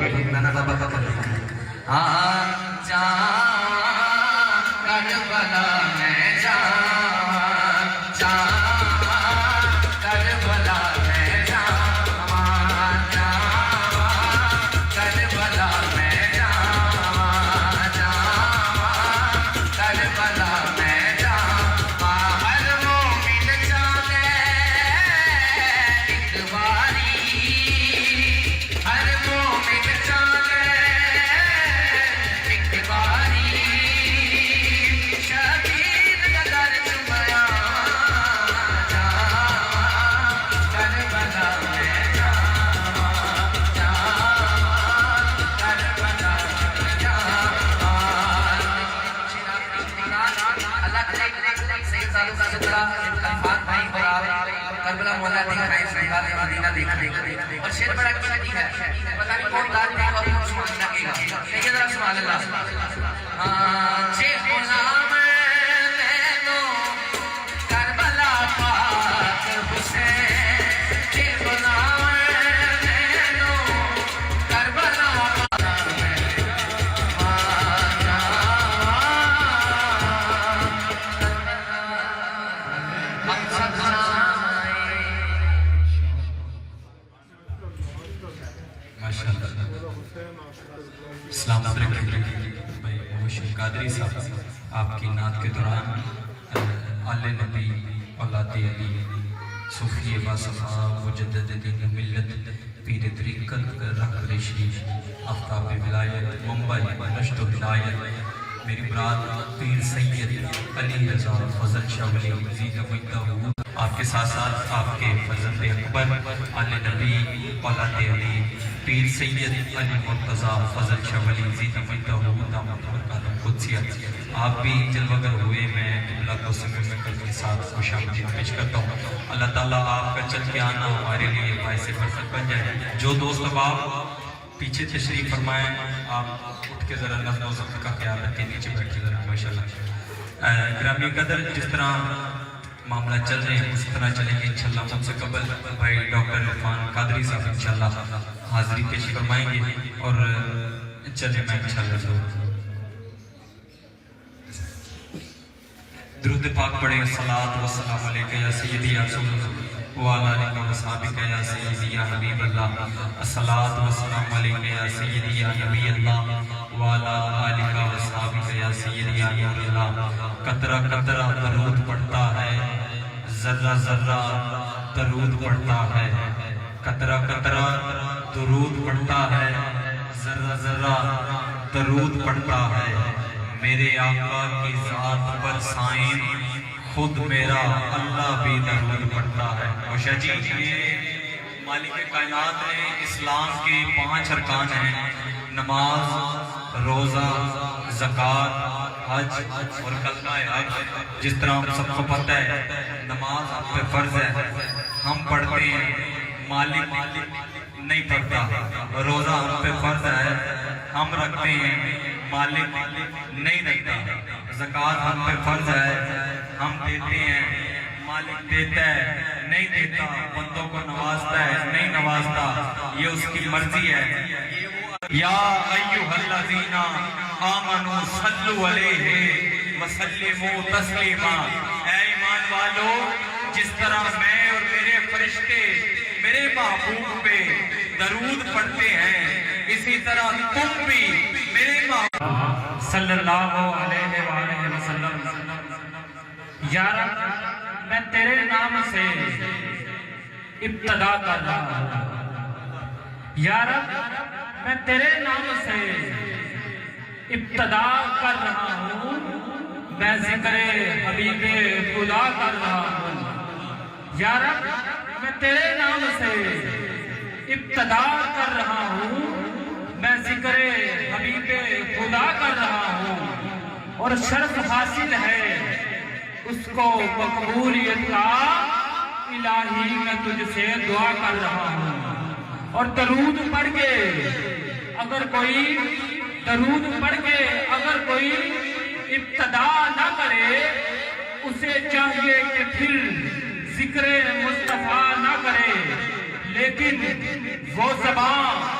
نانا بابا کا پڑھیں کربلا میں کربلا میں کربلا میں کربلا میں ہر مومن چاہے ایک باری ہر مومن چاہے ایک باری شبیر قدر چمیا کربلا میں کربلا مولا دیکھ رہا ہے سنگال مدینہ دیکھ رہے اور شیر بڑا کچھ نہیں ہے پتہ نہیں کون دار دیکھ اور کون سبحان اللہ کہے گا دیکھیں ذرا سبحان اللہ جے غلام نینو کربلا پاک حسین جے غلام نینو کربلا اسلام بھائی محمد قادری صاحب آپ کی نعت کے دوران آل نبی اولاد علی صوفی باصفا مجدد دین ملت پیر طریقت رنگ ریشی آفتاب ولایت ممبئی نشت و ہدایت میری مراد پیر سید علی رضا فضل شاہ ولی زید ویدہ آپ کے ساتھ ساتھ آپ کے فرزند اکبر آل نبی اولاد علی پیر سید علی مرتضیٰ فضل شاہ ولی زید ویدہ دامت برکاتہ قدسیت آپ بھی جلوگر ہوئے میں قبلہ کو سمجھ میں کے ساتھ خوش آمدید پیش کرتا ہوں اللہ تعالیٰ آپ کا چل کے آنا ہمارے لیے باعث برکت بن جائے جو دوست احباب پیچھے تشریف فرمائیں آپ اٹھ کے ذرا نظم و ضبط کا خیال رکھیں نیچے بیٹھ کے ذرا ماشاءاللہ گرامی قدر جس طرح معاملہ چل رہے ہیں اس طرح چلیں گے انشاءاللہ مجھ سے قبل بھائی ڈاکٹر عرفان قادری صاحب انشاءاللہ حاضری پیش فرمائیں گے اور چلیں میں انشاءاللہ درود پاک پڑھیں الصلاۃ والسلام علیکہ یا سیدی یا رسول اللہ وعلی آلہ وصحبہ یا سیدی یا حبیب اللہ الصلاۃ والسلام علیکہ یا سیدی یا نبی اللہ وعلی آلہ وصحبہ یا سیدی یا نور اللہ قطرہ قطرہ درود پڑھتا ہے ذرہ ذرہ درود پڑھتا ہے قطرہ قطرہ درود پڑھتا ہے ذرہ ذرہ درود پڑھتا ہے میرے آقا کی ذات پر سائن خود میرا اللہ بھی درود پڑھتا ہے خوشہ جی یہ مالک کائنات نے اسلام کے 5 ارکان ہیں نماز روزہ زکوٰۃ حج اور کلمہ حق جس طرح ہم سب کو پتہ ہے نماز ہم پہ فرض ہے ہم پڑھتے ہیں مالک نہیں پڑھتا روزہ ہم پہ فرض ہے ہم رکھتے ہیں مالک نہیں رکھتا زکوٰۃ ہم پہ فرض ہے ہم دیتے ہیں مالک دیتا ہے نہیں دیتا بندوں کو نوازتا ہے نہیں نوازتا یہ اس کی مرضی ہے یا ایھا الذین آمنوا صلوا علیہ وسلموا تسلیما اے ایمان والو جس طرح میں اور میرے فرشتے میرے محبوب پہ درود پڑھتے ہیں اسی طرح تم بھی میرے محبوب صلی اللہ علیہ وآلہ وسلم یا رب میں تیرے نام سے ابتدا کر رہا ہوں یا رب میں تیرے نام سے ابتدا کر رہا ہوں میں ذکر حبیب خدا کر رہا ہوں یا رب میں تیرے نام سے ابتدا کر رہا ہوں میں ذکر حبیب خدا کر رہا ہوں اور شرف حاصل ہے اس کو مقبولیت کا الہی میں تجھ سے دعا کر رہا ہوں اور درود پڑھ کے اگر کوئی درود پڑھ کے اگر کوئی ابتدا نہ کرے اسے چاہیے کہ پھر ذکر مصطفیٰ نہ کرے لیکن وہ زبان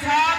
7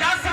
10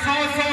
100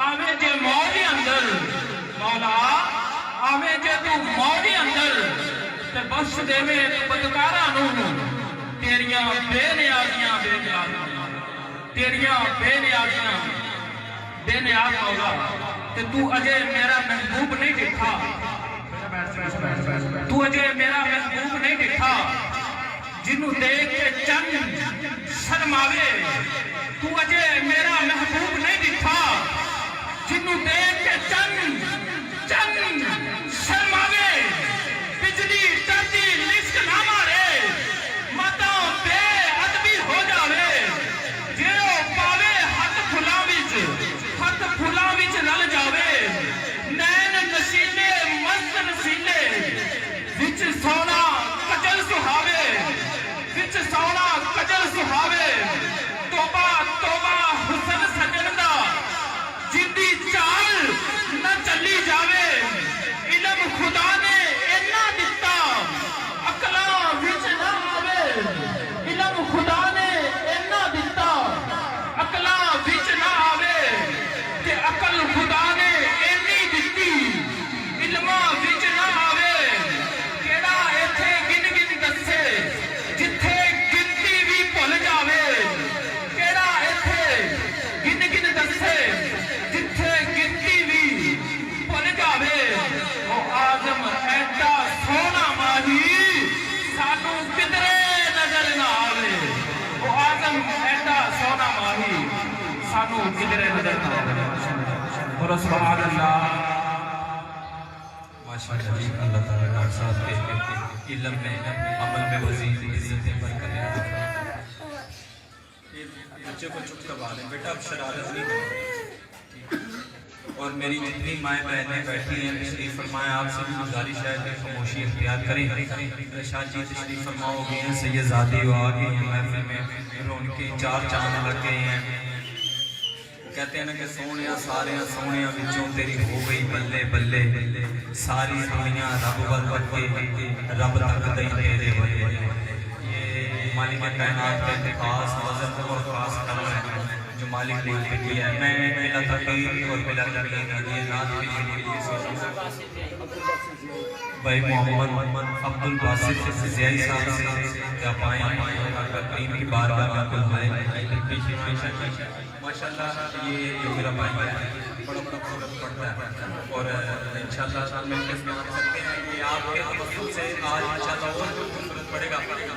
آویں جے موڑی اندر مولا آویں جے تو موڑی اندر تے بخش دے میں بدکاراں نوں تیریاں بے نیازیاں تیریاں بے نیازیاں بے نیاز مولا تے تو اجے میرا محبوب نہیں دیکھا تو اجے میرا محبوب نہیں دیکھا جنوں دیکھ کے چند شرماوے تو اجے میرا محبوب نہیں دیکھا جنوں دیکھ کے چند شرماوے بجلی ٹرتی لشک نہ مارے ماتا بے ادبی ہو جاوے جیو پاوے ہاتھ پھلاں وچ رل جاوے نین نشیلے مست نشیلے وچ سونا کجل سہاوے وچ سونا کجل سہاوے توبہ توبہ حسن سجن دا جدی چال نہ چلی جاوے علم خدا نے اینا دتا عقلاں وچ نہ آوے علم خدا نے اینا دتا عقلاں وچ نہ آوے تے عقل خدا نے اینی دتی علماں وچ نہ آوے کیڑا ایتھے گن گن دسے جتھے گنتی بھی بھل جاوے کیڑا ایتھے گن گن دسے جتھے گنتی بھی بھل جاوے او آدم ایڈا سونا ماہی سانو کدرے نظر نہ آوے او آدم ایڈا سونا ماہی سانو کدرے نظر نہ آوے اور سبحان اللہ ماشاءاللہ جی اللہ تعالیٰ ڈاکٹر صاحب کے علم میں عمل میں مزید عزتیں برقرار رکھیں۔ بچے کو چپ کروا دیں بیٹا اب شرارت نہیں کرو اور میری جتنی مائیں بہنیں بیٹھی ہیں تشریف فرمائیں آپ سے بھی گزارش ہے کہ خاموشی اختیار کریں شاہ جی تشریف فرما ہو گئے ہیں سید زادی ہو آ گئے ہیں محفل میں رونقیں چار چاند لگ گئے ہیں کہتے ہیں نا کہ سونیاں ساریاں سونیاں وچوں تیری ہو گئی بلے بلے ساری دنیا رب ول بٹ کے رب تک دئی تیرے بلے یہ مالک کائنات کا خاص وزن اور خاص کرم ہے جو مالک نے پہ کیا ہے میں بلا تقریر اور بلا تقریر یہ نعت کے لیے بھائی محمد عبد الباسط زیائی صاحب سے کیا پائیں کریم کی بارگاہ میں کل ہے ماشاءاللہ یہ جو میرا بھائی ہے بڑا خوبصورت پڑھتا ہے اور انشاءاللہ مل کے سمجھ سکتے ہیں کہ آپ کے توسط سے آج انشاءاللہ اور خوبصورت پڑھے گا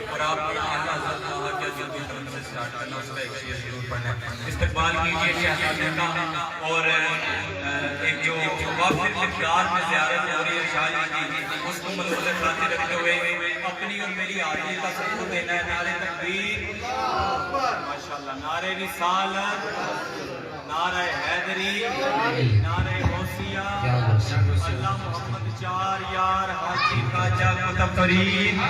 اور آپ نے اللہ تعالیٰ کے جلدی طرف سے سٹارٹ کرنا اس کا ایک شیئر ضرور پڑھنا ہے استقبال کیجئے شہزادے کا اور ایک جو وافر مقدار میں زیارت ہو رہی ہے شاہ جی کی اس کو ملوز خاطر رکھتے ہوئے اپنی اور میری آدمی کا ثبوت دینا ہے نعرہ تکبیر ماشاءاللہ نعرہ رسالت نعرہ حیدری نعرہ غوثیہ اللہ محمد چار یار حاجی خواجہ قطب فرید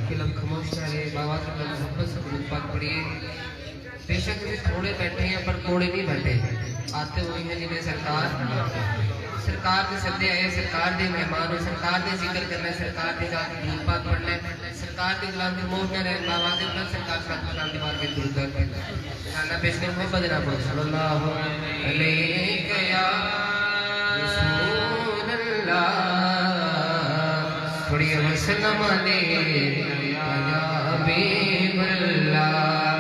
کلم خاموش چاہے بابا کی محبت سے درود پاک پڑھیے بے شک بھی تھوڑے بیٹھے ہیں پر کوڑے نہیں بیٹھے آتے ہوئے ہیں جنہیں سرکار کے سدے آئے سرکار دے مہمان ہو سرکار دے ذکر کرنا سرکار دے جا کے درود پاک پڑھنا سرکار دے غلام کے موت کرے بابا کے بلند سرکار صاحب کا دیوار کے درود کرنا گانا پیش کریں محبت جناب صلی اللہ علیہ یا رسول اللہ تھوڑی وسلم علیہ یا حبیب اللہ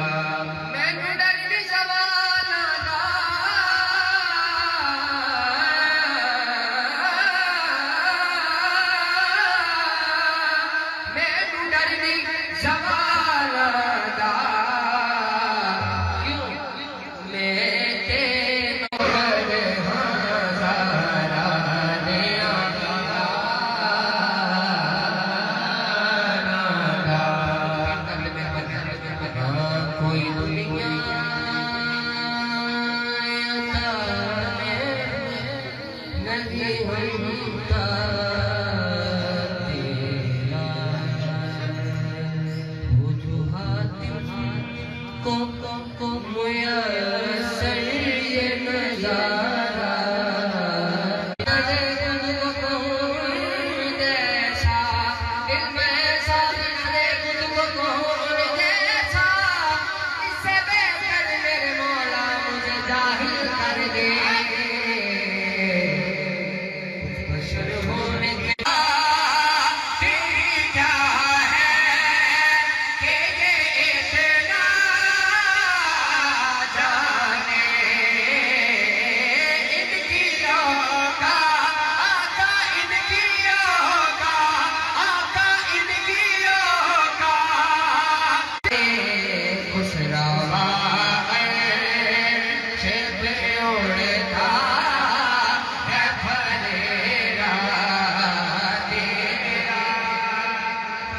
ظاہر کر دے